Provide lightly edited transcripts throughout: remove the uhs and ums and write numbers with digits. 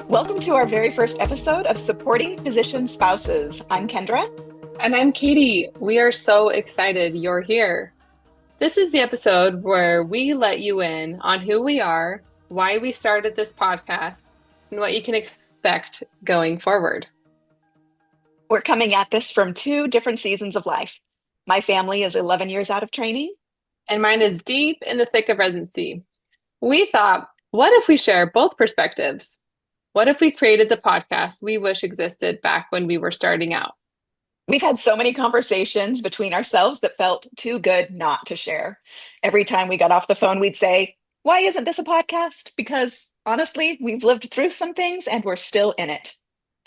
Welcome to our very first episode of Supporting Physician Spouses. I'm Kendra. And I'm Katie. We are so excited you're here. This is the episode where we let you in on who we are, why we started this podcast, and what you can expect going forward. We're coming at this from two different seasons of life. My family is 11 years out of training. And mine is deep in the thick of residency. We thought, what if we share both perspectives? What if we created the podcast we wish existed back when we were starting out? We've had so many conversations between ourselves that felt too good not to share. Every time we got off the phone, we'd say, why isn't this a podcast? Because honestly, we've lived through some things and we're still in it.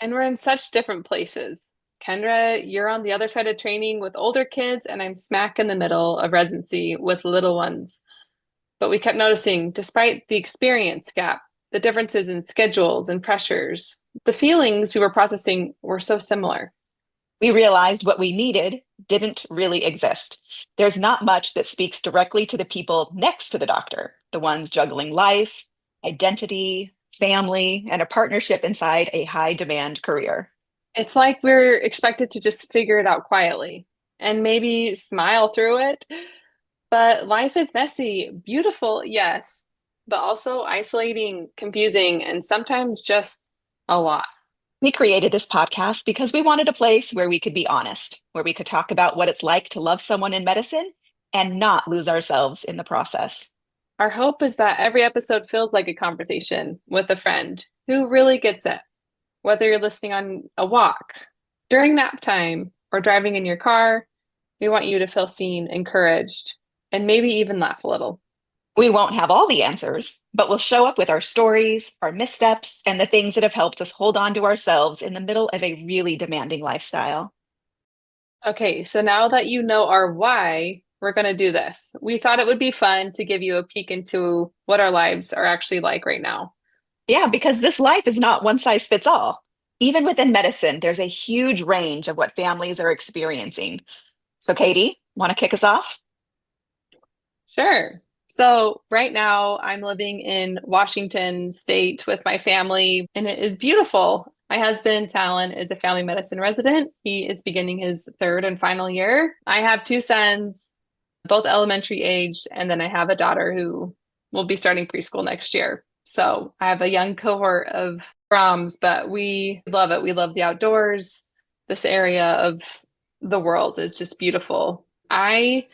And we're in such different places. Kendra, you're on the other side of training with older kids, and I'm smack in the middle of residency with little ones. But we kept noticing, despite the experience gap, the differences in schedules and pressures, the feelings we were processing were so similar. We realized what we needed didn't really exist. There's not much that speaks directly to the people next to the doctor, the ones juggling life, identity, family, and a partnership inside a high demand career. It's like we're expected to just figure it out quietly and maybe smile through it. But life is messy, beautiful, yes, but also isolating, confusing, and sometimes just a lot. We created this podcast because we wanted a place where we could be honest, where we could talk about what it's like to love someone in medicine and not lose ourselves in the process. Our hope is that every episode feels like a conversation with a friend who really gets it, whether you're listening on a walk, during nap time, or driving in your car. We want you to feel seen, encouraged, and maybe even laugh a little. We won't have all the answers, but we'll show up with our stories, our missteps, and the things that have helped us hold on to ourselves in the middle of a really demanding lifestyle. Okay, so now that you know our why, we're going to do this. We thought it would be fun to give you a peek into what our lives are actually like right now. Yeah, because this life is not one size fits all. Even within medicine, there's a huge range of what families are experiencing. So, Katie, want to kick us off? Sure. So, right now, I'm living in Washington State with my family, and it is beautiful. My husband, Talon, is a family medicine resident. He is beginning his third and final year. I have two sons, both elementary aged, and then I have a daughter who will be starting preschool next year. So, I have a young cohort of Broms, but we love it. We love the outdoors. This area of the world is just beautiful. I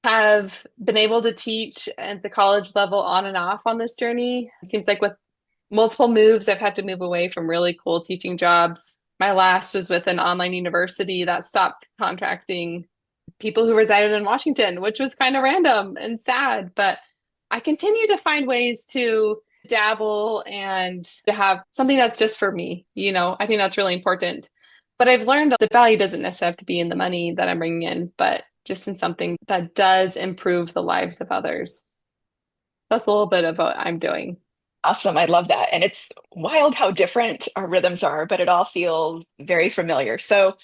have been able to teach at the college level on and off on this journey. It seems like with multiple moves, I've had to move away from really cool teaching jobs. My last was with an online university that stopped contracting people who resided in Washington, which was kind of random and sad. But I continue to find ways to dabble and to have something that's just for me. I think that's really important. But I've learned the value doesn't necessarily have to be in the money that I'm bringing in, but just in something that does improve the lives of others. That's a little bit of what I'm doing. Awesome. I love that. And it's wild how different our rhythms are, but it all feels very familiar. So,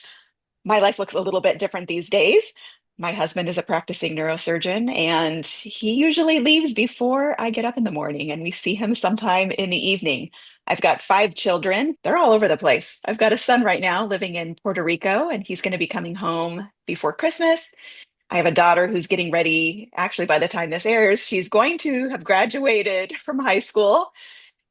my life looks a little bit different these days. My husband is a practicing neurosurgeon, and he usually leaves before I get up in the morning, and we see him sometime in the evening. I've got five children. They're all over the place. I've got a son right now living in Puerto Rico, and he's going to be coming home before Christmas. I have a daughter who's getting ready. Actually, by the time this airs, she's going to have graduated from high school.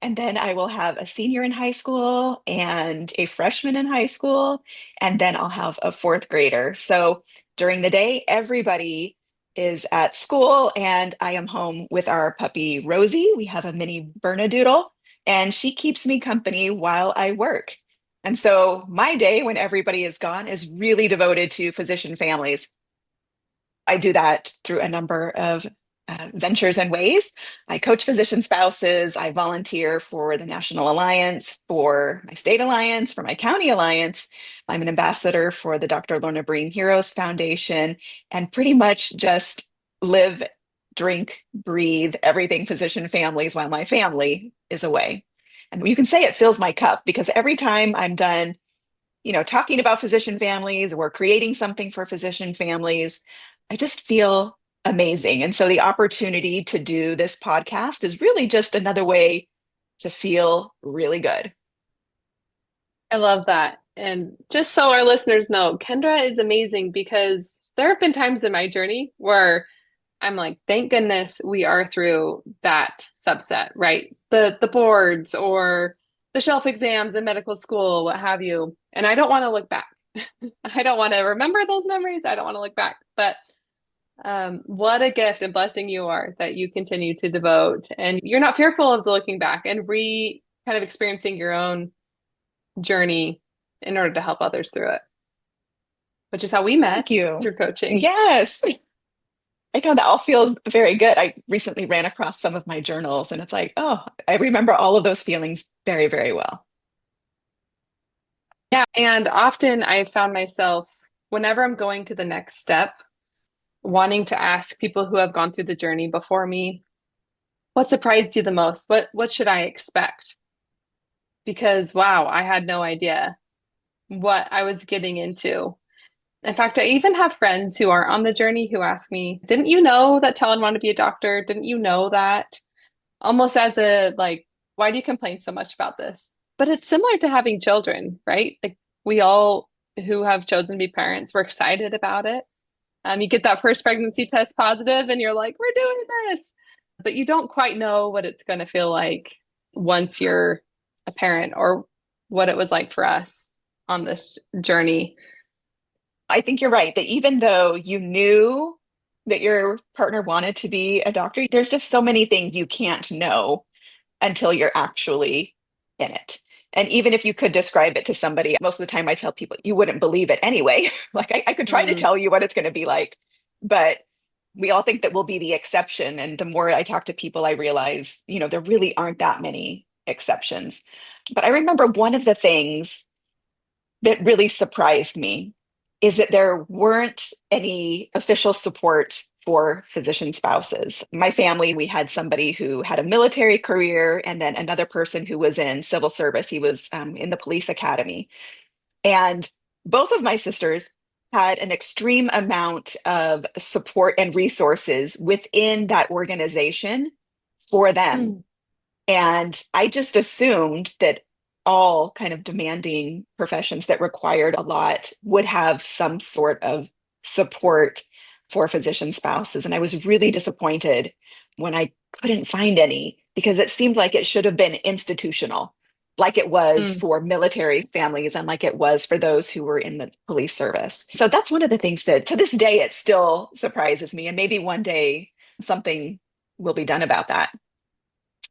And then I will have a senior in high school and a freshman in high school. And then I'll have a fourth grader. So during the day, everybody is at school, and I am home with our puppy Rosie. We have a mini Bernedoodle, and she keeps me company while I work. And so my day, when everybody is gone, is really devoted to physician families. I do that through a number of ventures and ways. I coach physician spouses. I volunteer for the National Alliance, for my state alliance, for my county alliance. I'm an ambassador for the Dr. Lorna Breen Heroes Foundation, and pretty much just live, drink, breathe everything physician families while my family is away. And you can say it fills my cup because every time I'm done, talking about physician families or creating something for physician families, I just feel amazing. And so the opportunity to do this podcast is really just another way to feel really good. I love that. And just so our listeners know, Kendra is amazing because there have been times in my journey where I'm like, thank goodness we are through that subset, right? The boards or the shelf exams in medical school, what have you. And I don't want to look back. I don't want to remember those memories. I don't want to look back. But what a gift and blessing you are that you continue to devote and you're not fearful of looking back and re kind of experiencing your own journey in order to help others through it, which is how we met Thank you. through coaching. Yes, I know that all feels very good. I recently ran across some of my journals and it's like, oh, I remember all of those feelings very, very well. Yeah. And often I found myself, whenever I'm going to the next step, wanting to ask people who have gone through the journey before me, what surprised you the most? What should I expect? Because wow, I had no idea what I was getting into. In fact, I even have friends who are on the journey who ask me, didn't you know that Talon wanted to be a doctor? Didn't you know that? Almost as a like, why do you complain so much about this? But it's similar to having children, right? Like we all who have chosen to be parents, we're excited about it. You get that first pregnancy test positive and you're like, we're doing this. But you don't quite know what it's going to feel like once you're a parent or what it was like for us on this journey. I think you're right that even though you knew that your partner wanted to be a doctor, there's just so many things you can't know until you're actually in it. And even if you could describe it to somebody, most of the time I tell people you wouldn't believe it anyway. Like I could try to Mm, tell you what it's going to be like, but we all think that we'll be the exception. And the more I talk to people, I realize, there really aren't that many exceptions. But I remember one of the things that really surprised me is that there weren't any official supports for physician spouses. My family, we had somebody who had a military career and then another person who was in civil service. He was in the police academy. And both of my sisters had an extreme amount of support and resources within that organization for them. mm, And I just assumed that all kind of demanding professions that required a lot would have some sort of support for physician spouses. And I was really disappointed when I couldn't find any because it seemed like it should have been institutional, like it was mm, for military families and like it was for those who were in the police service. So that's one of the things that to this day it still surprises me. And maybe one day something will be done about that.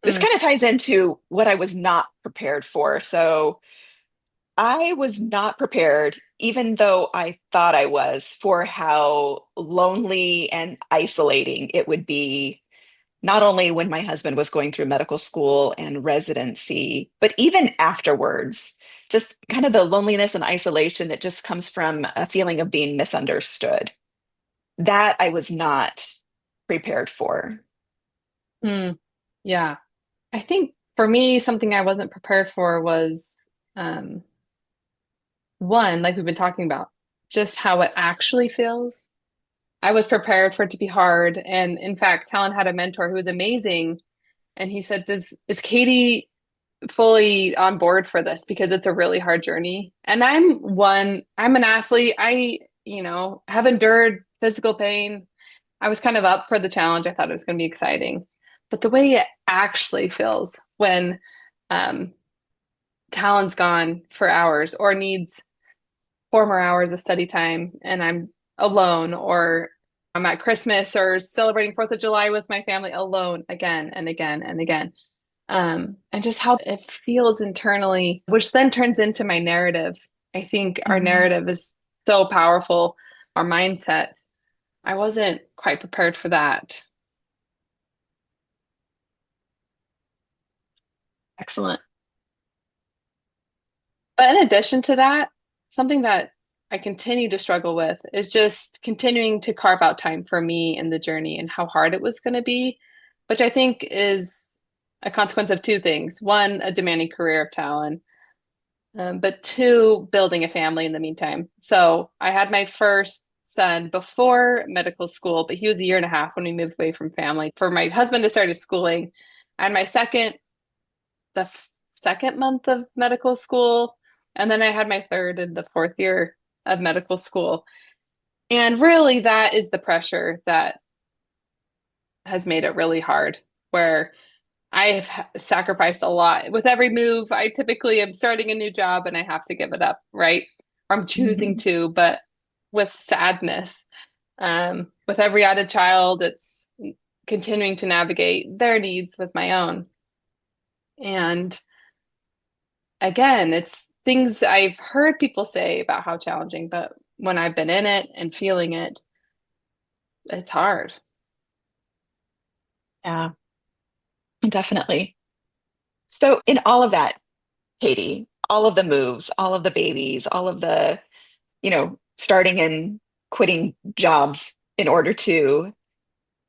This mm, kind of ties into what I was not prepared for. So I was not prepared, even though I thought I was, for how lonely and isolating it would be, not only when my husband was going through medical school and residency, but even afterwards. Just kind of the loneliness and isolation that just comes from a feeling of being misunderstood. That I was not prepared for. mm. Yeah. I think for me, something I wasn't prepared for was um, one, like we've been talking about, just how it actually feels. I was prepared for it to be hard. And in fact, Talon had a mentor who was amazing. And he said, is Katie fully on board for this? Because it's a really hard journey. And I'm an athlete. I have endured physical pain. I was kind of up for the challenge. I thought it was going to be exciting. But the way it actually feels when um, Talon's gone for hours or needs 4 more hours of study time and I'm alone, or I'm at Christmas or celebrating 4th of July with my family alone again and again and again. And just how it feels internally, which then turns into my narrative. I think our Mhm. narrative is so powerful, our mindset. I wasn't quite prepared for that. Excellent. But in addition to that, something that I continue to struggle with is just continuing to carve out time for me in the journey and how hard it was going to be, which I think is a consequence of two things. One, a demanding career of Talon, but two, building a family in the meantime. So I had my first son before medical school, but he was a year and a half when we moved away from family for my husband to start his schooling. I had my second second month of medical school. And then I had my third and the fourth year of medical school. And really, that is the pressure that has made it really hard, where I've sacrificed a lot. With every move, I typically am starting a new job and I have to give it up, right? Or I'm choosing Mhm. to, but with sadness. With every added child, it's continuing to navigate their needs with my own. And again, it's things I've heard people say about how challenging, but when I've been in it and feeling it, it's hard. Yeah, definitely. So in all of that, Katie, all of the moves, all of the babies, all of the, starting and quitting jobs in order to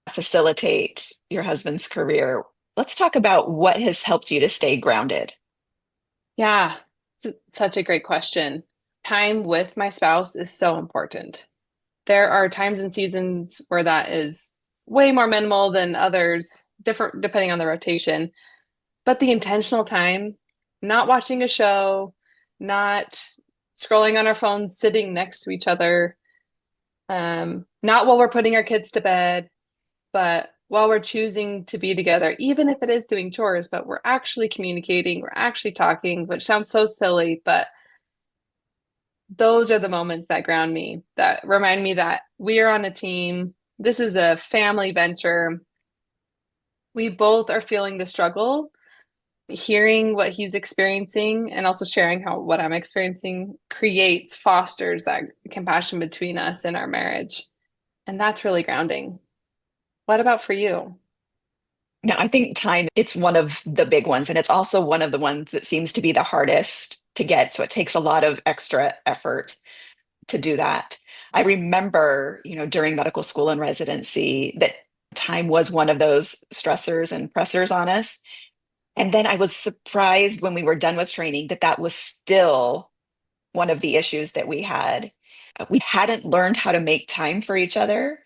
facilitate your husband's career. Let's talk about what has helped you to stay grounded. Yeah, it's such a great question. Time with my spouse is so important. There are times and seasons where that is way more minimal than others, different depending on the rotation. But the intentional time, not watching a show, not scrolling on our phones, sitting next to each other, not while we're putting our kids to bed, but while we're choosing to be together, even if it is doing chores, but we're actually communicating, we're actually talking, which sounds so silly, but those are the moments that ground me, that remind me that we are on a team. This is a family venture. We both are feeling the struggle, hearing what he's experiencing and also sharing how what I'm experiencing fosters that compassion between us in our marriage. And that's really grounding. What about for you? Now, I think time, it's one of the big ones, and it's also one of the ones that seems to be the hardest to get. So it takes a lot of extra effort to do that. I remember, during medical school and residency, that time was one of those stressors and pressors on us. And then I was surprised when we were done with training that that was still one of the issues that we had. We hadn't learned how to make time for each other.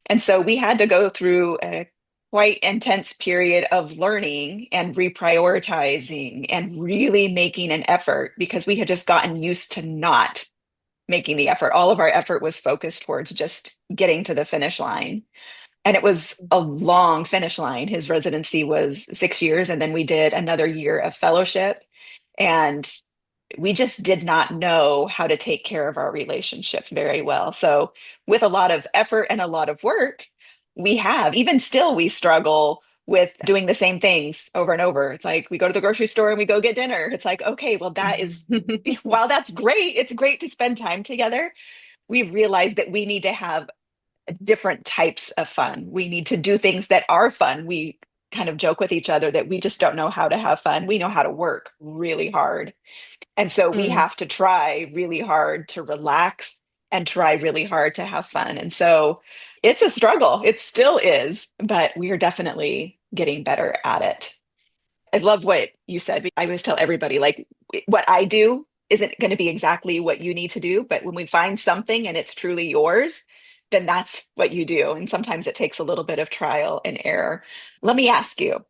And so we had to go through a quite intense period of learning and reprioritizing and really making an effort because we had just gotten used to not making the effort. All of our effort was focused towards just getting to the finish line. And it was a long finish line. His residency was 6 years, and then we did another year of fellowship. And we just did not know how to take care of our relationship very well. So, with a lot of effort and a lot of work, even still, we struggle with doing the same things over and over. It's like we go to the grocery store and we go get dinner. It's like, okay, well, that is, while that's great, it's great to spend time together. We've realized that we need to have different types of fun. We need to do things that are fun. We kind of joke with each other that we just don't know how to have fun. We know how to work really hard. And so we Mm, have to try really hard to relax and try really hard to have fun. And so it's a struggle. It still is, but we are definitely getting better at it. I love what you said. I always tell everybody, like, what I do isn't going to be exactly what you need to do, but when we find something and it's truly yours, then that's what you do. And sometimes it takes a little bit of trial and error. Let me ask you,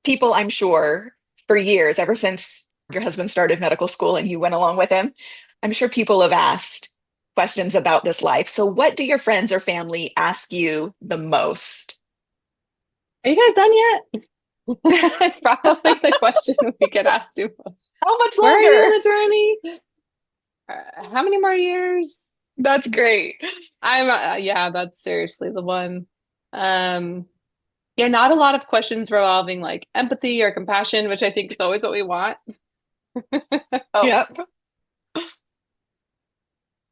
people, I'm sure, for years, ever since your husband started medical school and you went along with him, I'm sure people have asked questions about this life. So, what do your friends or family ask you the most? are you guys done yet? How It's probably the question we get asked to most. much Where are you in longer? the journey? How many more years? That's great. Yeah, that's seriously the one. Um, yeah, not a lot of questions revolving like empathy or compassion, which I think is always what we want. Oh, Yep.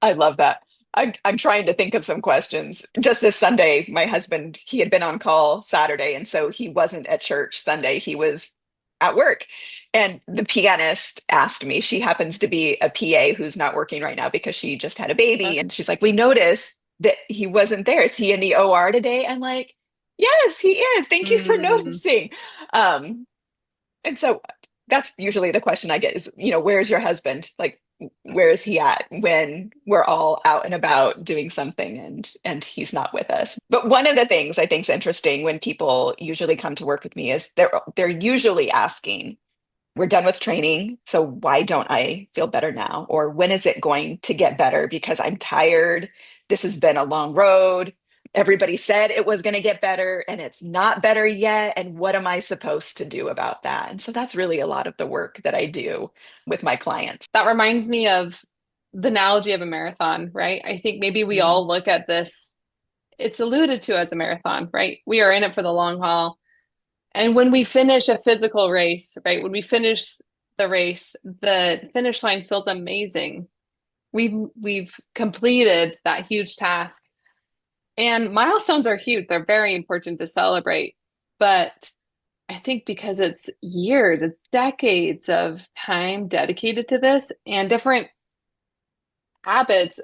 I love that. I'm trying to think of some questions. Just this Sunday, my husband, he had been on call Saturday, and so he wasn't at church Sunday. He was at work. And the pianist asked me, she happens to be a PA who's not working right now because she just had a baby. And she's like, we noticed that he wasn't there. Is he in the OR today? I'm like, yes, he is. Thank you for mm, noticing. Um, and so that's usually the question I get is, where's your husband? Like, where is he at when we're all out and about doing something and he's not with us? But one of the things I think is interesting when people usually come to work with me is they're usually asking, we're done with training, so why don't I feel better now? Or when is it going to get better? Because I'm tired. This has been a long road. Everybody said it was going to get better and it's not better yet. And what am I supposed to do about that? And so that's really a lot of the work that I do with my clients. That reminds me of the analogy of a marathon, right? I think maybe we Mm, all look at this, it's alluded to as a marathon, right? We are in it for the long haul. And when we finish a physical race, right? When we finish the race, the finish line feels amazing. We've completed that huge task. And milestones are huge. They're very important to celebrate. But I think because it's years, it's decades of time dedicated to this, and different habits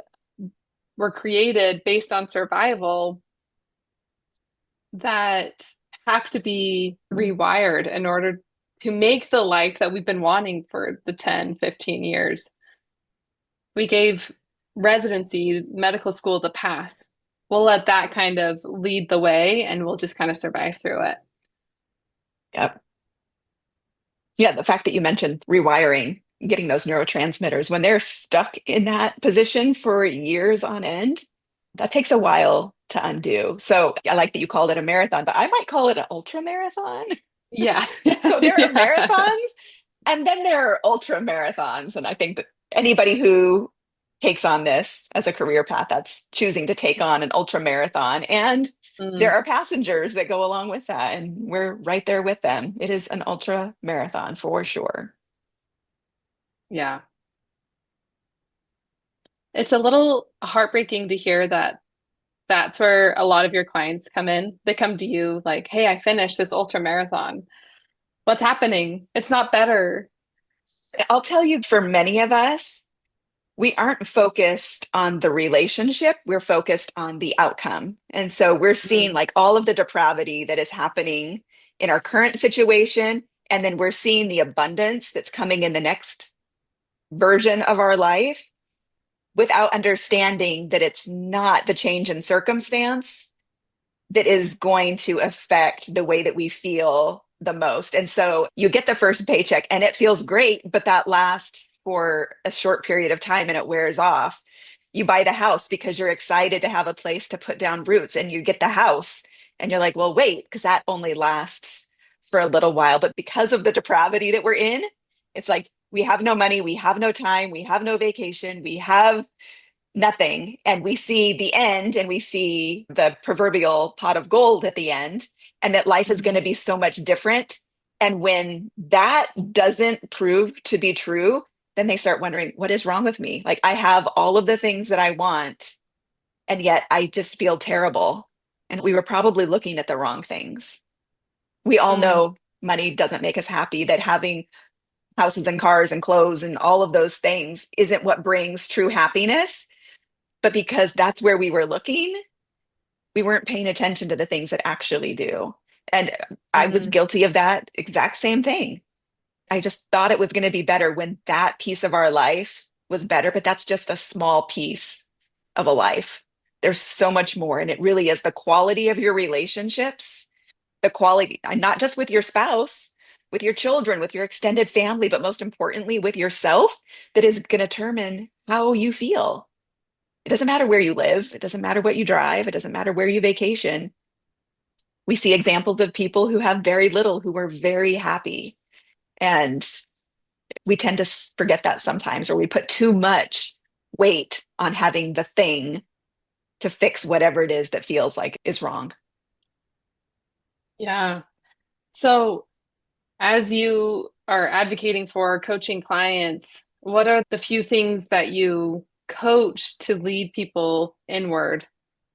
were created based on survival that have to be rewired in order to make the life that we've been wanting for the 10, 15 years. We gave residency, medical school the pass. We'll let that kind of lead the way and we'll just kind of survive through it. yep. Yeah, the fact that you mentioned rewiring, getting those neurotransmitters, when they're stuck in that position for years on end, that takes a while to undo. So I like that you called it a marathon, but I might call it an ultra marathon. Yeah. So there are Yeah. marathons and then there are ultra marathons. And I think that anybody who takes on this as a career path, that's choosing to take on an ultra marathon. And there Mm, are passengers that go along with that, and we're right there with them. It is an ultra marathon for sure. yeah. It's a little heartbreaking to hear that that's where a lot of your clients come in. They come to you like, "Hey, I finished this ultra marathon. What's happening? It's not better." I'll tell you, for many of us, we aren't focused on the relationship, we're focused on the outcome. And so we're seeing Mm, like all of the depravity that is happening in our current situation. And then we're seeing the abundance that's coming in the next version of our life without understanding that it's not the change in circumstance that is going to affect the way that we feel the most. And so you get the first paycheck and it feels great, but that lasts for a short period of time and it wears off. You buy the house because you're excited to have a place to put down roots, and you get the house and you're like, well, wait, because that only lasts for a little while. But because of the depravity that we're in, it's like we have no money, we have no time, we have no vacation, we have nothing, and we see the end and we see the proverbial pot of gold at the end, and that life is going to mhm, be so much different. And when that doesn't prove to be true, then they start wondering, what is wrong with me? Like, I have all of the things that I want and yet I just feel terrible. And we were probably looking at the wrong things. We all mm, know money doesn't make us happy, that having houses and cars and clothes and all of those things isn't what brings true happiness. But because that's where we were looking, we weren't paying attention to the things that actually do. And I was mhm, guilty of that exact same thing. I just thought it was going to be better when that piece of our life was better, but that's just a small piece of a life. There's so much more. And it really is the quality of your relationships, the quality, and not just with your spouse, with your children, with your extended family, but most importantly, with yourself, that is going to determine how you feel. It doesn't matter where you live. It doesn't matter what you drive. It doesn't matter where you vacation. We see examples of people who have very little who are very happy. And we tend to forget that sometimes, or we put too much weight on having the thing to fix whatever it is that feels like is wrong. yeah. So, as you are advocating for coaching clients, what are the few things that you coach to lead people inward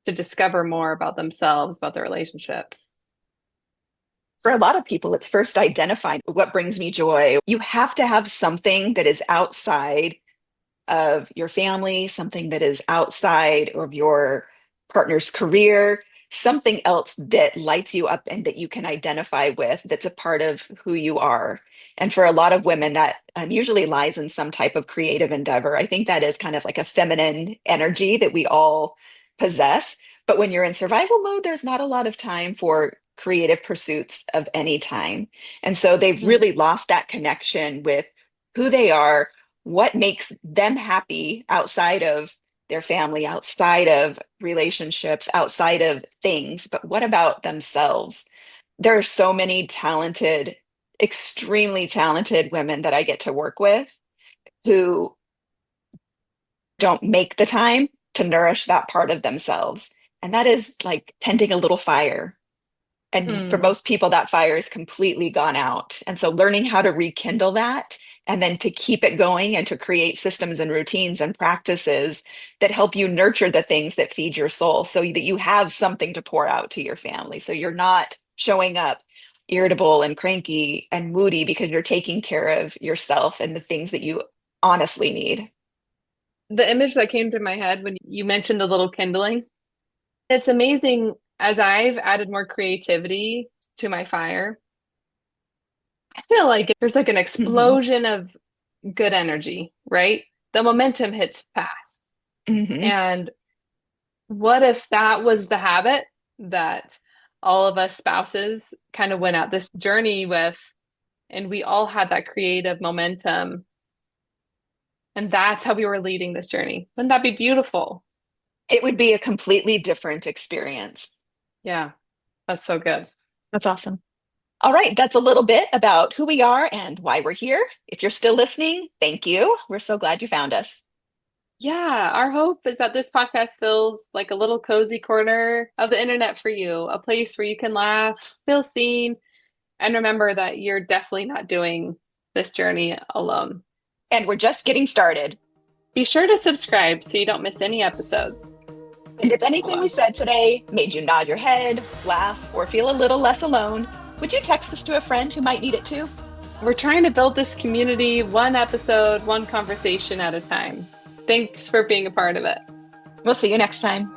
to discover more about themselves, about their relationships? For a lot of people, it's first identifying what brings me joy. You have to have something that is outside of your family, something that is outside of your partner's career, something else that lights you up and that you can identify with, that's a part of who you are. And for a lot of women, that usually lies in some type of creative endeavor. I think that is kind of like a feminine energy that we all possess. But when you're in survival mode, there's not a lot of time for creative pursuits of any time. And so they've Mm. really lost that connection with who they are, what makes them happy outside of their family, outside of relationships, outside of things, but what about themselves? There are so many talented, extremely talented women that I get to work with who don't make the time to nourish that part of themselves. And that is like tending a little fire. And for Mm. most people, that fire is completely gone out. And so learning how to rekindle that and then to keep it going and to create systems and routines and practices that help you nurture the things that feed your soul so that you have something to pour out to your family. So you're not showing up irritable and cranky and moody because you're taking care of yourself and the things that you honestly need. The image that came to my head when you mentioned the little kindling, it's amazing as I've added more creativity to my fire. I feel like there's like an Hmm. explosion of good energy, right? The momentum hits fast. Hmm. And what if that was the habit that all of us spouses kind of went out this journey with, and we all had that creative momentum, and that's how we were leading this journey? Wouldn't that be beautiful? It would be a completely different experience. Yeah, that's so good. That's awesome. All right, that's a little bit about who we are and why we're here. If you're still listening, thank you. We're so glad you found us. Yeah, our hope is that this podcast feels like a little cozy corner of the internet for you, a place where you can laugh, feel seen, and remember that you're definitely not doing this journey alone. And we're just getting started. Be sure to subscribe so you don't miss any episodes. And if Hold anything we on. said today made you nod your head, laugh, or feel a little less alone, would you text this to a friend who might need it too? We're trying to build this community one episode, one conversation at a time. Thanks for being a part of it. We'll see you next time.